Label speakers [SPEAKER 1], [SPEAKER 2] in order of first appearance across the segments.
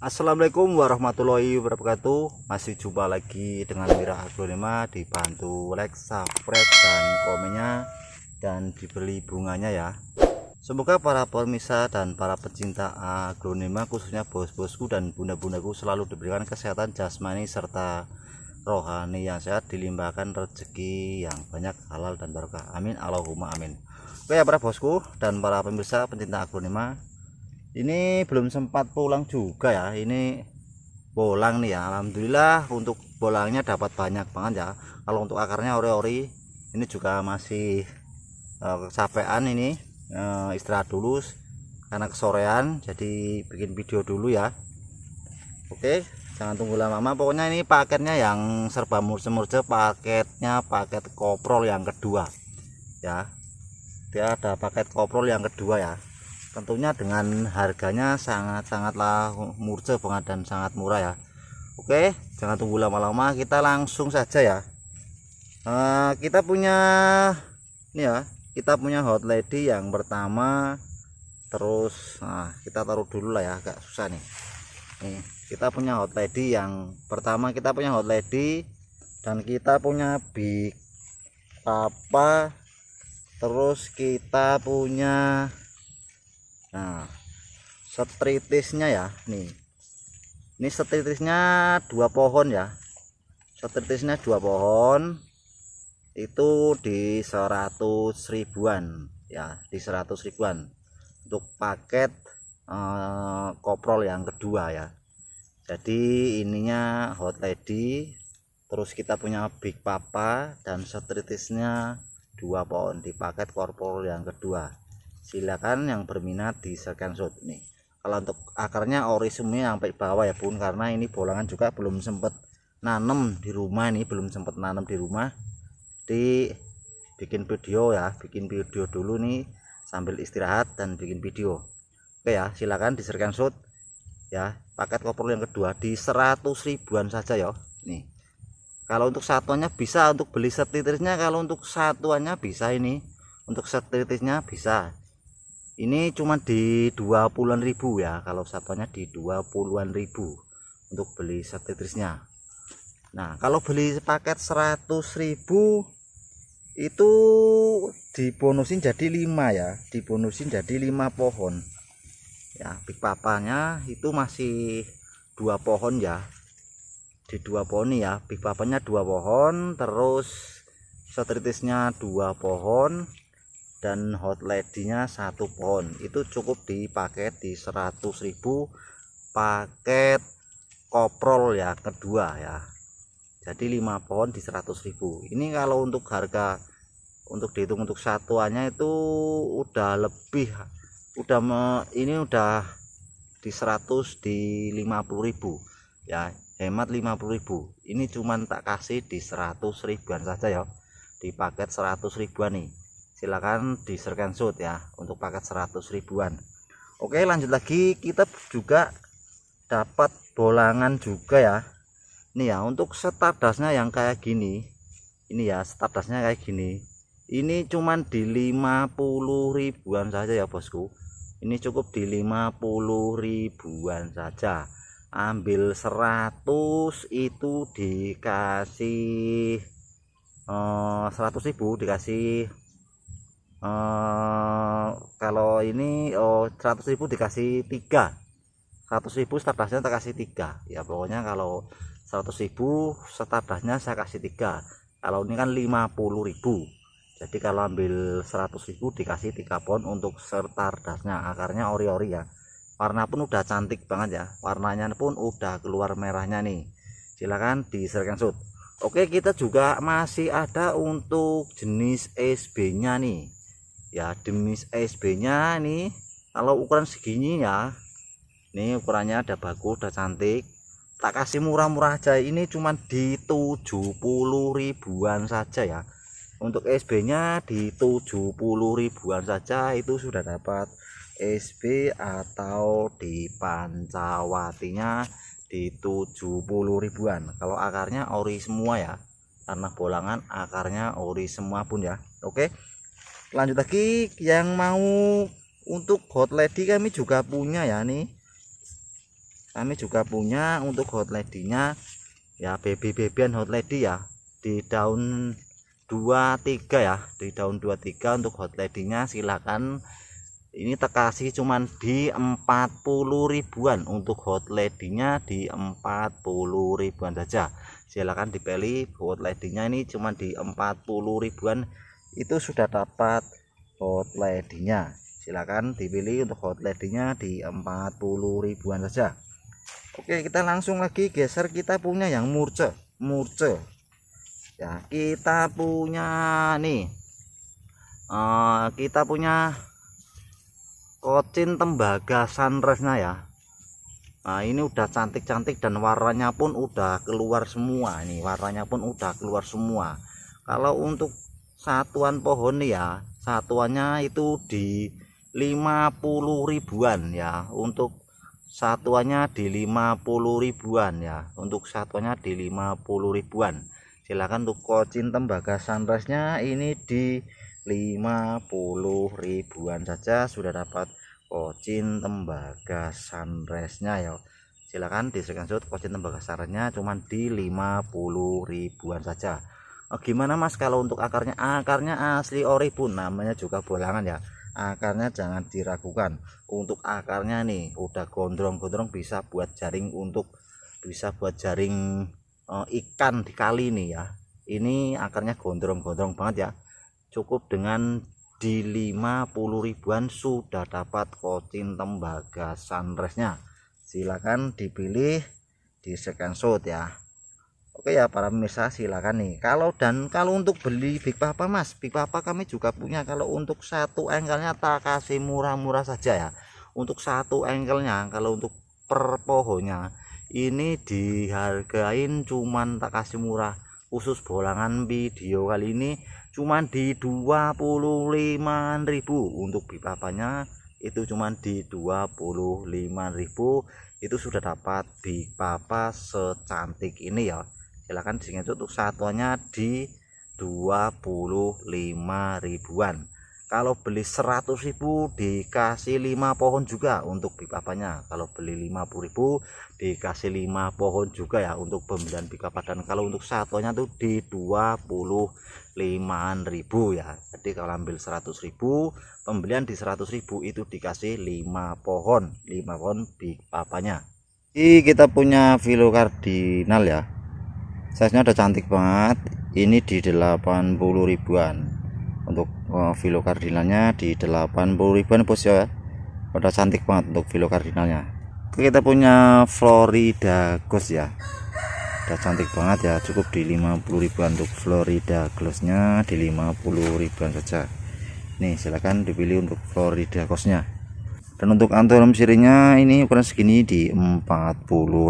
[SPEAKER 1] Assalamualaikum warahmatullahi wabarakatuh. Masih jumpa lagi dengan Mira Aglonema. Dibantu like, subscribe, dan komennya, dan dibeli bunganya ya. Semoga para pemirsa dan para pecinta aglonema, khususnya bos-bosku dan bunda-bundaku, selalu diberikan kesehatan jasmani serta rohani yang sehat, dilimpahkan rezeki yang banyak, halal dan barokah. Amin Allahumma amin. Oke ya para bosku dan para pemirsa pencinta aglonema, ini belum sempat pulang juga ya. Ini bolang nih ya. Alhamdulillah untuk bolangnya dapat banyak banget ya. Kalau untuk akarnya ori-ori, ini juga masih kecapean ini, istirahat dulu karena kesorean, jadi bikin video dulu ya. Oke, jangan tunggu lama-lama. Pokoknya ini paketnya yang serba murce-murce, paketnya paket koprol yang kedua ya. Dia ada paket koprol yang kedua ya. Tentunya dengan harganya sangatlah murce banget dan sangat murah ya. Oke, jangan tunggu lama-lama, kita langsung saja ya. Kita punya ini ya, kita punya hot lady yang pertama. Terus kita taruh dulu lah ya, agak susah nih. Nih, kita punya hot lady yang pertama, kita punya hot lady, dan kita punya big papa. Terus kita punya setritisnya ya. Nih, ini setritisnya 2 pohon ya. Setritisnya 2 pohon itu di 100 ribuan ya, di 100 ribuan untuk paket koprol yang kedua ya. Jadi ininya hot lady, terus kita punya big papa dan setritisnya 2 pohon di paket koprol yang kedua. Silakan yang berminat di screenshot nih. Kalau untuk akarnya ori semua sampai bawah ya bun, karena ini bolangan juga belum sempat nanam di rumah, ini belum sempat nanam di rumah. Jadi bikin video ya, bikin video dulu nih sambil istirahat dan bikin video. Oke ya, silakan di screenshot ya. Paket koprol yang kedua di 100 ribuan saja ya. Nih, kalau untuk satuannya bisa, untuk beli setritisnya, kalau untuk satuannya bisa, ini untuk setritisnya bisa. Ini cuma di 20-an ribu ya, kalau satuannya di 20-an ribu untuk beli setritisnya. Nah, kalau beli paket 100 ribu itu dibonusin jadi 5 ya, dibonusin jadi 5 pohon ya. Big papanya itu masih 2 pohon ya, di 2 pohon ya. Big papanya 2 pohon, terus setritisnya 2 pohon, dan hot lady-nya 1 pohon. Itu cukup dipakai di 100 ribu paket koprol ya kedua ya. Jadi 5 pohon di 100 ribu. Ini kalau untuk harga, untuk dihitung untuk satuannya itu udah lebih, ini udah di 100, di 50 ribu ya, hemat 50 ribu. Ini cuman tak kasih di 100 ribuan saja ya, di paket 100 ribuan nih. Silakan di screenshot ya untuk paket 100 ribuan. Oke, lanjut lagi, kita juga dapat bolangan juga ya. Ini ya, untuk stardustnya yang kayak gini, ini ya stardustnya kayak gini, ini cuman di 50 ribuan saja ya bosku. Ini cukup di 50 ribuan saja. Ambil 100 itu dikasih 100 ribu dikasih, kalau ini 100 ribu dikasih 3, 100 ribu stardustnya tak kasih 3 ya. Pokoknya kalau 100 ribu stardustnya saya kasih 3. Kalau ini kan 50 ribu, jadi kalau ambil 100 ribu dikasih 3 pohon untuk stardustnya. Akarnya ori-ori ya, warna pun udah cantik banget ya, warnanya pun udah keluar merahnya nih. Silahkan di screenshot. Oke, kita juga masih ada untuk jenis SB nya nih ya. Jenis SB nya nih, kalau ukuran segini ya, ini ukurannya udah bagus, udah cantik, tak kasih murah-murah aja. Ini cuman di 70 ribuan saja ya. Untuk SB nya di 70 ribuan saja itu sudah dapat SB, atau di pancawatinya di 70 ribuan. Kalau akarnya ori semua ya, karena bolangan akarnya ori semua pun ya. Oke, lanjut lagi, yang mau untuk hot lady kami juga punya ya nih. kami juga punya untuk hot lady-nya ya, baby-babyan hot lady ya, di daun 23 ya, di daun 23 untuk hot lady-nya. Silakan, ini kasih cuman di 40 ribuan untuk hot lady-nya, di 40 ribuan saja. Silakan dipilih hot lady-nya, ini cuman di 40 ribuan itu sudah dapat hot lady-nya. Silakan dipilih untuk hot lady-nya di 40 ribuan saja. Oke, kita langsung lagi geser, kita punya yang murce ya. Kita punya nih kita punya kocin tembaga sunrise-nya ya. Nah, ini udah cantik-cantik dan warnanya pun udah keluar semua. Ini warnanya pun udah keluar semua. Kalau untuk satuan pohon nih ya, satuannya itu di 50 ribuan ya. Untuk satuannya di 50 ribuan ya. Untuk satuannya di 50 ribuan. Silakan untuk kocin tembaga sunrise-nya ini di 50 ribuan saja sudah dapat kocin tembaga sunrise-nya ya. Silakan di screenshot kocin tembaga sunrise-nya cuman di 50 ribuan saja. Gimana Mas kalau untuk akarnya? Akarnya asli ori pun, namanya juga bolangan ya. Akarnya jangan diragukan. Untuk akarnya nih udah gondrong-gondrong, bisa buat jaring, ikan di kali nih ya. Ini akarnya gondrong-gondrong banget ya. Cukup dengan di 50 ribuan sudah dapat kocin tembaga sunrise-nya. Silakan dipilih, di screenshot ya. Oke ya para pemirsa, silakan nih. Kalau untuk beli Big Papa Mas, Big Papa kami juga punya. Kalau untuk satu engkelnya tak kasih murah-murah saja ya. Untuk satu engkelnya, kalau untuk per pohonnya ini dihargain cuman tak kasih murah. Khusus bolangan video kali ini cuman di 25.000. Untuk Big Papanya itu cuman di 25.000. Itu sudah dapat Big Papa secantik ini ya. Silahkan disini untuk satuannya di 25 ribuan. Kalau beli 100.000 dikasih 5 pohon juga untuk Big Papanya. Kalau beli 50.000 dikasih 5 pohon juga ya untuk pembelian Big Papa. Dan kalau untuk satuannya tuh di 25.000 ya. Jadi kalau ambil 100.000, pembelian di 100.000 itu dikasih 5 pohon Big Papanya. Ini kita punya Philo Cardinal ya. Size-nya udah cantik banget. Ini di 80 ribuan. Untuk Philo Cardinalnya di 80 ribuan bos ya. Udah cantik banget untuk Philo Cardinalnya. Kita punya Florida Ghost ya. Udah cantik banget ya. Cukup di 50 ribuan untuk Florida Ghost-nya, di 50 ribuan saja. Nih silakan dipilih untuk Florida Ghost-nya. Dan untuk antelum sirinya ini ukuran segini di 40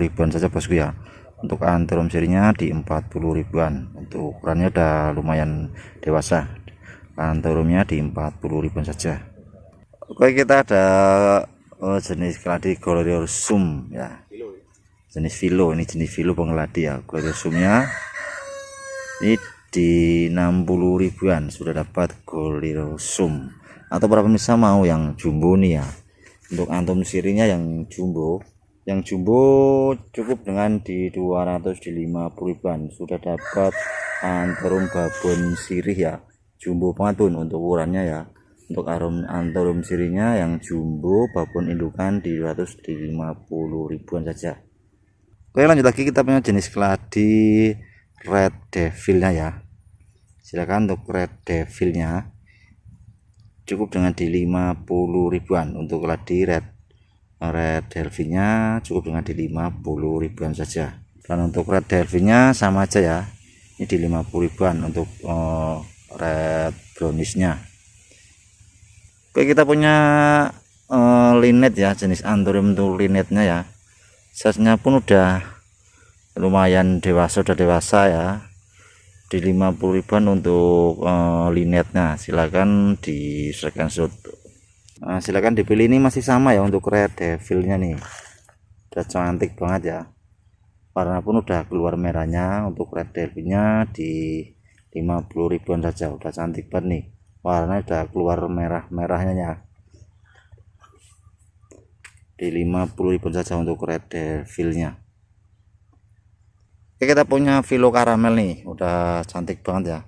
[SPEAKER 1] ribuan saja bosku ya. Untuk antelum sirinya di 40 ribuan. Untuk ukurannya udah lumayan dewasa. Antelumnya di 40 ribuan saja. Oke, kita ada jenis keladi Gloriosum ya. Jenis Philo, ini jenis Philo pengeladi ya. Gloriosumnya ini di 60 ribuan sudah dapat Gloriosum. Atau para pemirsa mau yang jumbo nih ya. Untuk antum sirinya yang jumbo cukup dengan di 250 ribuan sudah dapat antelum babon sirih ya. Jumbo banget pun untuk ukurannya ya. Untuk antelum sirinya yang jumbo babon indukan di 250 ribuan saja. Oke, lanjut lagi kita punya jenis keladi Red Devilnya ya. Silakan untuk Red Devilnya cukup dengan di 50 ribuan. Untuk keladi Red Devilnya cukup dengan di 50 ribuan saja. Dan untuk Red Devilnya sama aja ya. Ini di 50 ribuan untuk Red Brownies-nya. Oke, kita punya linet ya, jenis Anthurium tuh linetnya ya. Size-nya pun udah lumayan dewasa, ya. Di 50 ribuan untuk linetnya. Silakan di screenshot. Nah, silakan dipilih, ini masih sama ya untuk Red Devilnya nih. Udah cantik banget ya. Warna pun udah keluar merahnya. Untuk Red Devilnya di 50 ribuan saja. Udah cantik banget nih. Warnanya udah keluar merahnya ya. di 50.000 saja untuk red devilnya. Oke, kita punya Vilo Caramel nih, udah cantik banget ya.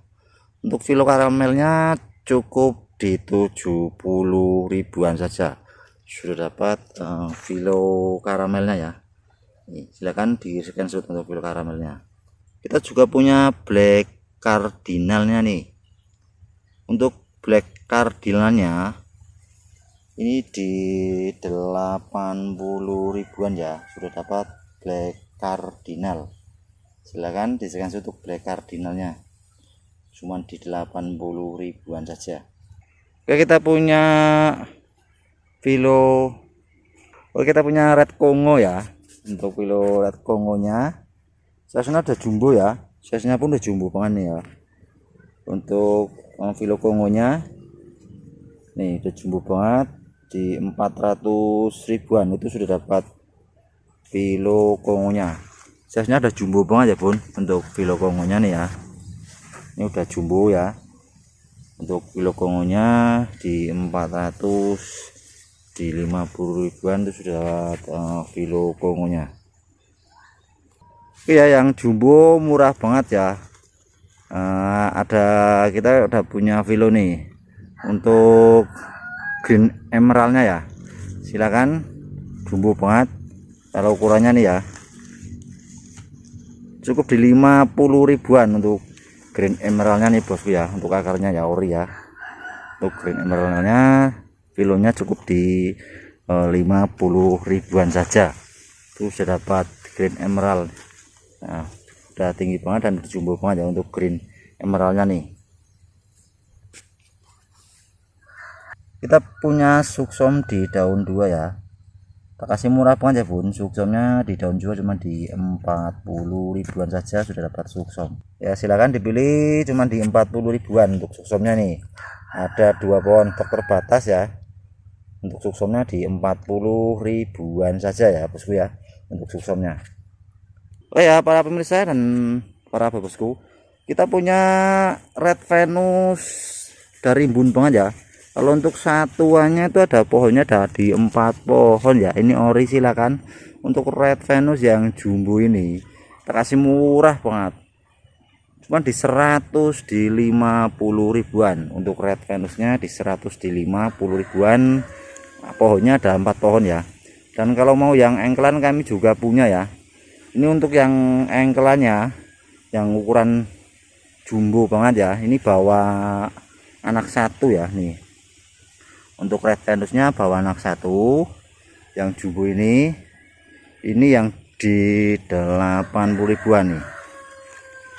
[SPEAKER 1] Untuk Vilo Caramelnya cukup di 70 ribuan saja sudah dapat Vilo Caramelnya ya. Nih, silakan di screenshot untuk Vilo Caramelnya. Kita juga punya Black Cardinalnya nih. Untuk Black Cardinalnya ini di 80 ribuan ya, sudah dapat Black Cardinal. Silakan di screenshot untuk Black Cardinalnya, cuman di 80 ribuan saja. Oke, kita punya Vilo, kita punya Red Congo ya. Untuk Vilo Red Congonya size-nya ada jumbo ya, size-nya pun udah jumbo banget nih ya. Untuk Vilo Congonya nih udah jumbo banget, di 400 ribuan itu sudah dapat Vilo Congonya. Size-nya ada jumbo banget ya bun. Untuk Vilo Congonya nih ya, ini udah jumbo ya. Untuk Vilo Congonya di 400, di 50 ribuan itu sudah Vilo Congonya. Oke ya, yang jumbo murah banget ya. Kita udah punya Vilo nih untuk green emeraldnya ya. Silakan, jumbo banget. Kalau ukurannya nih ya, cukup di 50 ribuan untuk green emeraldnya nih bosku ya. Untuk akarnya ya ori ya. Untuk green emeraldnya Vilonya cukup di 50 ribuan saja, itu sudah dapat green emerald. Nah, udah tinggi banget dan jumbo banget ya untuk green emeraldnya nih. Kita punya suksom di daun 2 ya. Kasih murah banget ya bun. Suksomnya di daun 2 cuma di 40 ribuan saja sudah dapat suksom ya. Silakan dipilih, cuma di 40 ribuan untuk suksomnya nih. Ada 2 pohon stok terbatas ya. Untuk suksomnya di 40 ribuan saja ya bosku ya, untuk suksomnya. Oh ya para pemirsa dan para bosku, kita punya Red Venus dari rimbun banget ya. Kalau untuk satuannya itu ada pohonnya, ada di 4 pohon ya. Ini ori. Silakan untuk Red Venus yang jumbo ini kita kasih murah banget, cuma di 100, di 50 ribuan. Untuk Red Venusnya di 100, di 50 ribuan. Pohonnya ada 4 pohon ya. Dan kalau mau yang engkelan kami juga punya ya. Ini untuk yang engkelannya yang ukuran jumbo banget ya. Ini bawa anak 1 ya nih. Untuk Red Venusnya bawa anak 1 yang jumbo ini yang di 80 ribuan nih.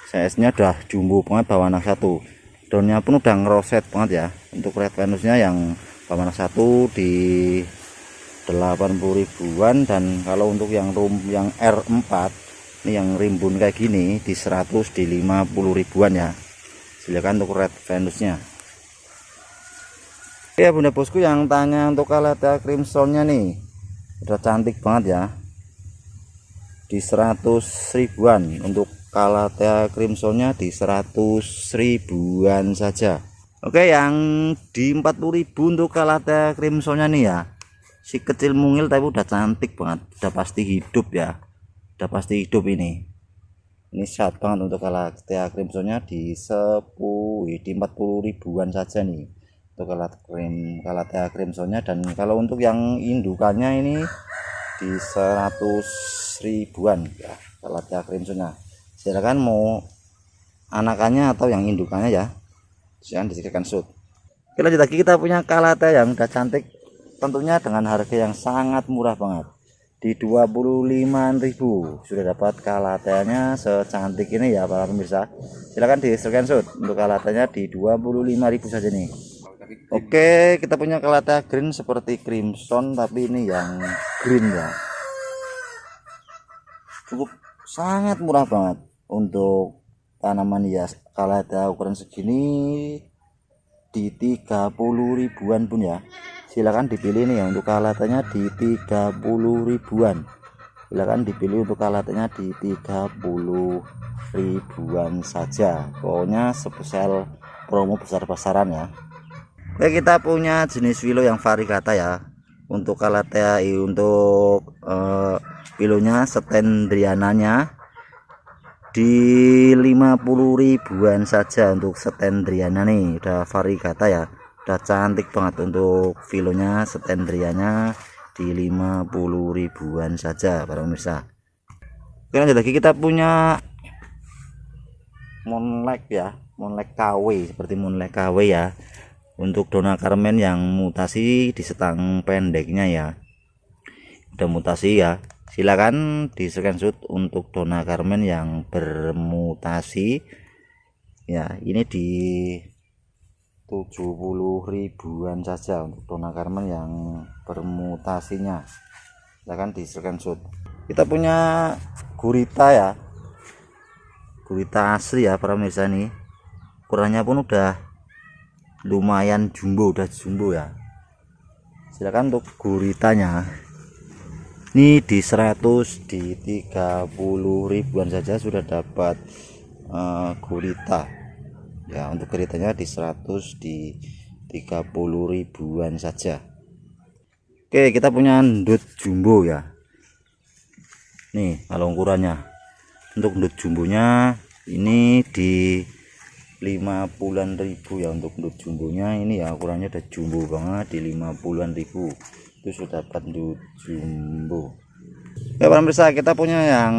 [SPEAKER 1] Size nya udah jumbo banget, bawa anak 1. Daunnya pun udah ngeroset banget ya. Untuk Red Venusnya yang bawa anak 1 di 80 ribuan. Dan kalau untuk yang R4 ini yang rimbun kayak gini di 100, di 50 ribuan ya. Silakan untuk Red Venusnya. Ya bunda bosku yang tanya untuk Calathea crimsonnya nih, udah cantik banget ya, di 100 ribuan. Untuk Calathea crimsonnya di 100 ribuan saja. Oke, yang di 40 ribu untuk Calathea crimsonnya nih ya, si kecil mungil tapi udah cantik banget, udah pasti hidup ya, udah pasti hidup ini sehat banget. Untuk Calathea crimsonnya di 40 ribuan saja nih untuk Calathea crimsonnya. Dan kalau untuk yang indukannya ini di 100 ribuan ya Calathea crimsonnya. Silakan mau anakannya atau yang indukannya ya, silakan disediakan shoot. Oke, lanjut lagi, kita punya Calathea yang udah cantik, tentunya dengan harga yang sangat murah banget, di 25.000 sudah dapat Calatheanya secantik ini ya para pemirsa. Silakan disediakan shoot untuk Calatheanya di 25.000 saja nih. Oke, kita punya Calathea green seperti crimson, tapi ini yang green ya, cukup sangat murah banget untuk tanaman hias Calathea ukuran segini di 30 ribuan pun ya. Silakan dipilih nih ya untuk Calatheanya di 30 ribuan. Silakan dipilih untuk Calatheanya di 30 ribuan saja. Pokoknya spesial promo besar-besaran ya. Oke, kita punya jenis Vilo yang variegata ya. untuk Calathea, untuk pilonya Stendriananya di 50 ribuan saja untuk Stendriana nih. Udah variegata ya, udah cantik banget untuk filonya Stendrianya di 50 ribuan saja para pemirsa. Oke, lanjut lagi kita punya Monlek ya, Monlek KW, seperti Monlek KW ya, untuk Donna Carmen yang mutasi di setang pendeknya ya, udah mutasi ya. Silakan di screenshot untuk Donna Carmen yang bermutasi ya. Ini di 70 ribuan saja untuk Donna Carmen yang bermutasinya. Silakan di screenshot. Kita punya gurita ya, gurita asli ya para pemirsa nih. Ukurannya pun udah lumayan jumbo, udah jumbo ya. Silakan untuk guritanya. Ini di 100, di 30 ribuan saja sudah dapat gurita ya. Untuk guritanya di 100, di 30 ribuan saja. Oke, kita punya ndut jumbo ya. Nih kalau ukurannya, untuk ndut jumbonya ini di 50-an ribu ya. Untuk ndut jumbonya ini ya, ukurannya udah jumbo banget, di 50-an ribu itu sudah dapat ndut jumbo. Ya para pemirsa, kita punya yang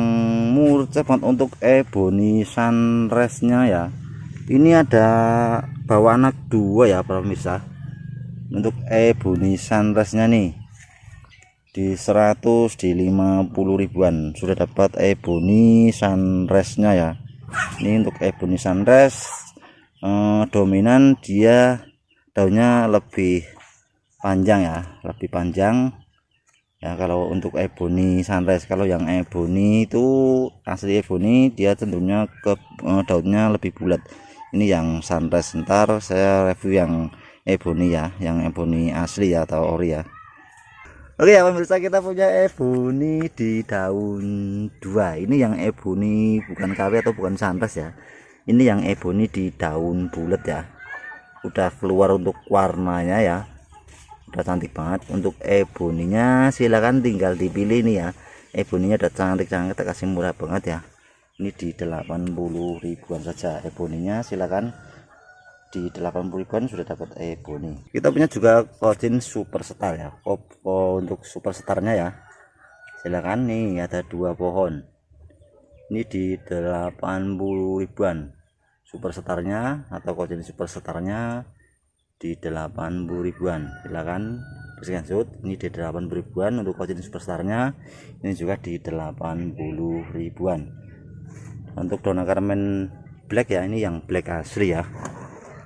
[SPEAKER 1] murah banget untuk Ebony Sunrise nya ya. Ini ada bawa anak 2 ya para pemirsa. Untuk Ebony Sunrise nya nih di 100, di 50 ribuan sudah dapat Ebony Sunrise nya ya. Ini untuk Ebony Sunrise dominan dia daunnya lebih panjang ya, lebih panjang ya. Kalau untuk Ebony Sunrise, kalau yang Ebony itu asli Ebony dia cenderungnya ke daunnya lebih bulat. Ini yang Sunrise, ntar saya review yang Ebony ya, yang Ebony asli ya atau ori ya. Oke ya pemirsa, kita punya Ebony di daun 2. Ini yang Ebony bukan KW atau bukan Sunrise ya. Ini yang Ebony di daun bulat ya. Udah keluar untuk warnanya ya, udah cantik banget. Untuk Ebony-nya silakan tinggal dipilih nih ya. Ebony-nya udah cantik-cantik, kita kasih murah banget ya. Ini di 80 ribuan saja Ebony-nya. Silakan di 80 ribuan sudah dapat Ebony. Kita punya juga Cochin Superstar ya. Untuk Superstarnya ya, silakan nih ada 2 pohon. Ini di 80 ribuan Superstarnya atau Cochin Superstarnya di 80 ribuan. Silakan screenshot. Ini di 80 ribuan untuk Cochin Superstarnya. Ini juga di 80 ribuan. Untuk Donna Carmen Black ya, ini yang black asli ya.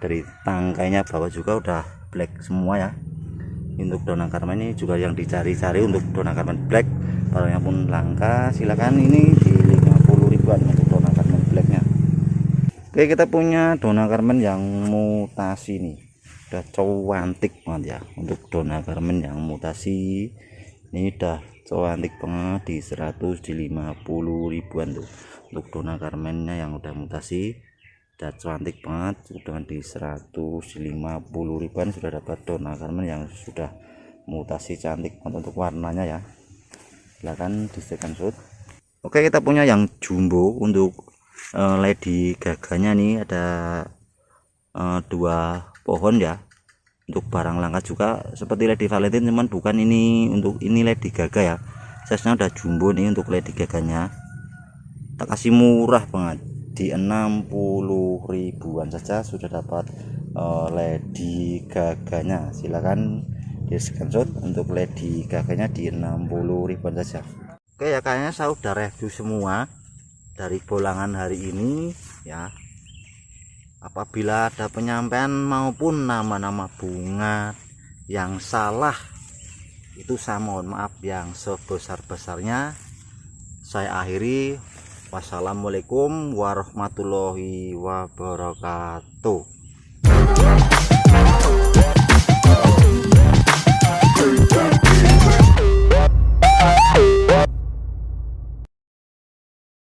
[SPEAKER 1] Dari tangkainya bawah juga udah black semua ya. Untuk Donna Carmen ini juga yang dicari-cari untuk Donna Carmen Black, barangnya pun langka. Silakan ini di 50 ribuan untuk Donna Carmen Blacknya. Oke, kita punya Donna Carmen yang mutasi nih, udah cantik banget ya. Untuk Donna Carmen yang mutasi ini udah cantik banget di 100, di 50 ribuan tuh. Untuk Donna Carmennya yang udah mutasi udah cantik banget, dengan di 100, di 50 ribuan sudah dapat Donna Carmen yang sudah mutasi cantik banget untuk warnanya ya. Silahkan di screenshot. Oke, kita punya yang jumbo untuk Lady Gaganya nih, ada 2 pohon ya. Untuk barang langka juga seperti Lady Valentine, cuman bukan ini. Untuk ini Lady Gaga ya, size nya udah jumbo nih. Untuk Lady Gaganya kita kasih murah banget di 60 ribuan saja sudah dapat Lady Gaganya. Silakan di screenshot untuk Lady Gaganya di 60 ribuan saja. Oke ya, kayaknya saya udah review semua dari bolangan hari ini ya. Apabila ada penyampaian maupun nama-nama bunga yang salah, itu saya mohon maaf yang sebesar-besarnya. Saya akhiri. Wassalamualaikum warahmatullahi wabarakatuh.